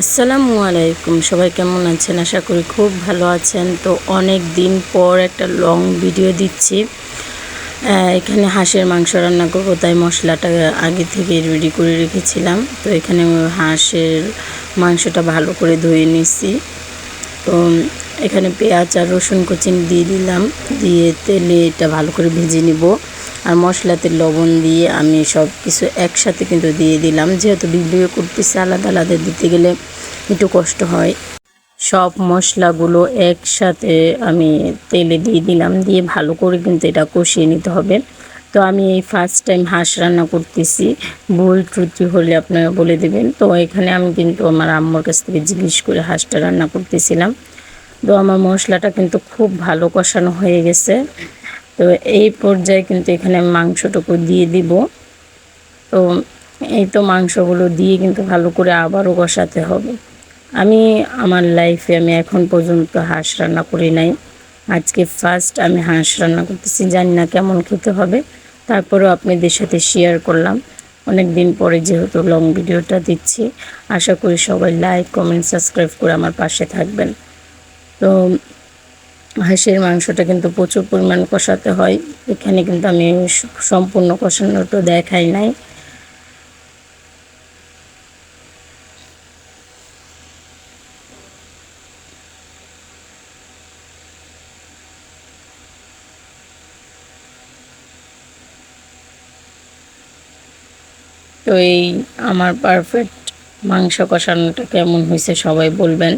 আসসালামু আলাইকুম, সবাই কেমন আছেন? আশা করি খুব ভালো আছেন। তো অনেক দিন পর একটা লং ভিডিও দিচ্ছি। এখানে হাঁসের মাংস রান্না করব, তাই মশলাটা আগে থেকে রেডি করে রেখেছিলাম। তো এখানে হাঁসের মাংসটা ভালো করে ধুয়ে নিচ্ছি। তো এখানে পেঁয়াজ আর রসুন কুচি দিয়ে দিলাম, দিয়ে তেলে এটা ভালো করে ভেজে নিব। আর মশলাতে লবণ দিয়ে আমি সব কিছু একসাথে কিন্তু দিয়ে দিলাম, যেহেতু ভিডিও করতেছি আলাদা আলাদা দিতে গেলে একটু কষ্ট হয়। সব মশলাগুলো একসাথে আমি তেলে দিয়ে দিলাম, দিয়ে ভালো করে কিন্তু এটা কষিয়ে নিতে হবে। তো আমি এই ফার্স্ট টাইম হাঁস রান্না করতেছি, ভুল ত্রুটি হলে আপনারা বলে দেবেন। তো এখানে আমি কিন্তু আমার আম্মুর কাছ থেকে জিজ্ঞেস করে হাঁসটা রান্না করতেছিলাম। তো আমার মশলাটা কিন্তু খুব ভালো কষানো হয়ে গেছে। তো এই পর্যায়ে কিন্তু এখানে আমি মাংসটুকু দিয়ে দিব। তো এই তো মাংসগুলো দিয়ে কিন্তু ভালো করে আবারও কষাতে হবে। আমি আমার লাইফে আমি এখন পর্যন্ত হাঁস রান্না করি নাই, আজকে ফার্স্ট আমি হাঁস রান্না করতেছি। জানি না কেমন খেতে হবে, তারপরেও আপনাদের সাথে শেয়ার করলাম। অনেক দিন পরে যেহেতু লং ভিডিওটা দিচ্ছি, আশা করি সবাই লাইক কমেন্ট সাবস্ক্রাইব করে আমার পাশে থাকবেন। তো হাঁসের মাংসটা কিন্তু প্রচুর পরিমাণ কষাতে হয়। এখানে কিন্তু আমি সম্পূর্ণ কষানোটা দেখাই নাই। তো এই আমার পারফেক্ট মাংস কষানোটা কেমন হয়েছে সবাই বলবেন।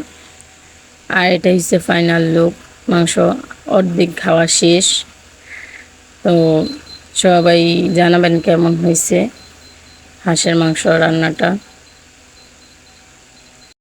আর এটা হচ্ছে ফাইনাল লুক, মাংস অর্ধেক খাওয়া শেষ। তো সবাই জানাবেন কেমন হয়েছে হাঁসের মাংস রান্নাটা।